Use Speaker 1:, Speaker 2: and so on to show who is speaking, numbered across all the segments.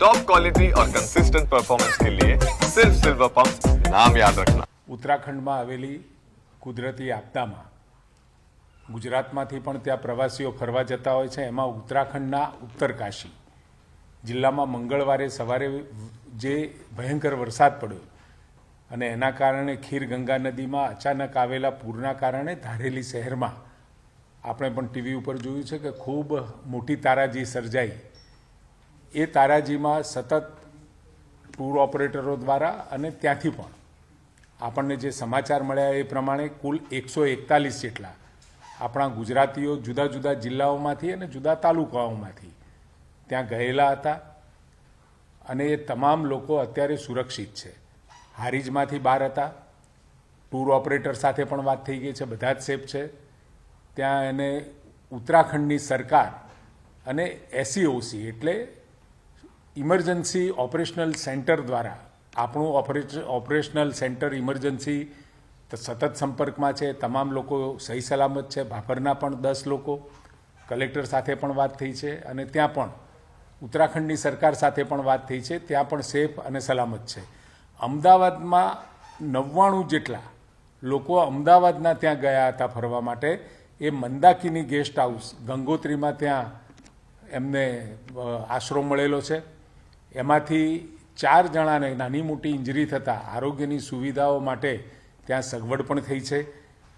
Speaker 1: Top quality और consistent performance के लिए सिर्फ सिल्वर पंप नाम याद रखना।
Speaker 2: ઉત્તરાખંડમાં આવેલી કુદરતી આપદામાં ગુજરાતમાંથી પણ ત્યાં પ્રવાસીઓ ફરવા જતા હોય છે. એમાં ઉત્તરાખંડના ઉત્તરકાશી જિલ્લામાં મંગળવારે સવારે જે ભયંકર વરસાદ પડ્યો અને એના કારણે ખીર ગંગા નદીમાં અચાનક આવેલા પૂરના કારણે ધારેલી શહેરમાં આપણે પણ ટીવી ઉપર જોયું છે કે ખૂબ મોટી તારાજી સર્જાઈ. એ તારાજીમાં સતત ટૂર ઓપરેટરો દ્વારા અને ત્યાંથી પણ આપણને જે સમાચાર મળ્યા એ પ્રમાણે કુલ 141 જેટલા આપણા ગુજરાતીઓ જુદા જુદા જિલ્લાઓમાંથી અને જુદા તાલુકાઓમાંથી ત્યાં ગયેલા હતા અને એ તમામ લોકો અત્યારે સુરક્ષિત છે. હારીજમાંથી બહાર હતા. ટૂર ઓપરેટર સાથે પણ વાત થઈ ગઈ છે, બધા જ સેફ છે. ત્યાં એને ઉત્તરાખંડની સરકાર અને એસસીઓસી એટલે ઇમરજન્સી ઓપરેશનલ સેન્ટર દ્વારા આપણું ઓપરેશનલ સેન્ટર ઇમરજન્સી સતત સંપર્કમાં છે. તમામ લોકો સહી સલામત છે. ભાભરના પણ 10 લોકો કલેક્ટર સાથે પણ વાત થઈ છે અને ત્યાં પણ ઉત્તરાખંડની સરકાર સાથે પણ વાત થઈ છે. ત્યાં પણ સેફ અને સલામત છે. અમદાવાદમાં 99 જેટલા લોકો અમદાવાદના ત્યાં ગયા હતા ફરવા માટે. એ મંદાકિની ગેસ્ટ હાઉસ ગંગોત્રીમાં ત્યાં એમને આશરો મળેલો છે. એમાંથી 4 જણાને નાની મોટી ઇન્જરી થતાં આરોગ્યની સુવિધાઓ માટે ત્યાં સગવડ પણ થઈ છે.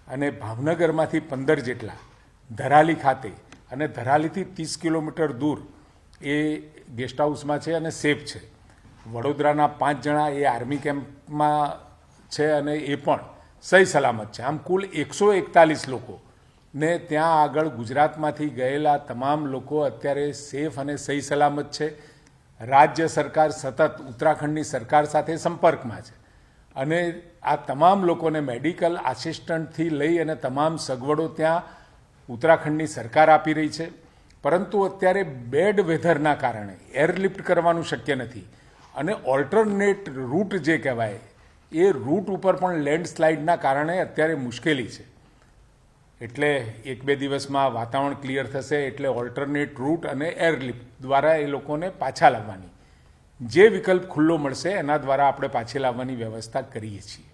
Speaker 2: અને ભાવનગરમાંથી 15 જેટલા ધરાલી ખાતે અને ધરાલીથી 30 કિલોમીટર દૂર એ ગેસ્ટ હાઉસમાં છે અને સેફ છે. વડોદરાના 5 જણા એ આર્મી કેમ્પમાં છે અને એ પણ સહી સલામત છે. આમ કુલ 141 લોકો ને ત્યાં આગળ ગુજરાતમાંથી ગયેલા તમામ લોકો અત્યારે સેફ અને સહી સલામત છે. રાજ્ય સરકાર સતત ઉત્તરાખંડની સરકાર સાથે સંપર્કમાં છે અને આ તમામ લોકોને મેડિકલ આસિસ્ટન્ટથી લઈ અને તમામ સગવડો ત્યાં ઉત્તરાખંડની સરકાર આપી રહી છે. પરંતુ અત્યારે બેડ વેધરના કારણે એરલિફ્ટ કરવાનું શક્ય નથી અને ઓલ્ટરનેટ રૂટ જે કહેવાય એ રૂટ ઉપર પણ લેન્ડસ્લાઇડના કારણે અત્યારે મુશ્કેલી છે. એટલે 1-2 દિવસમાં વાતાવરણ ક્લિયર થશે એટલે ઓલ્ટરનેટ રૂટ અને એરલિફ્ટ દ્વારા એ લોકોને પાછા લાવવાની જે વિકલ્પ ખુલ્લો મળશે એના દ્વારા આપણે પાછી લાવવાની વ્યવસ્થા કરીએ છીએ.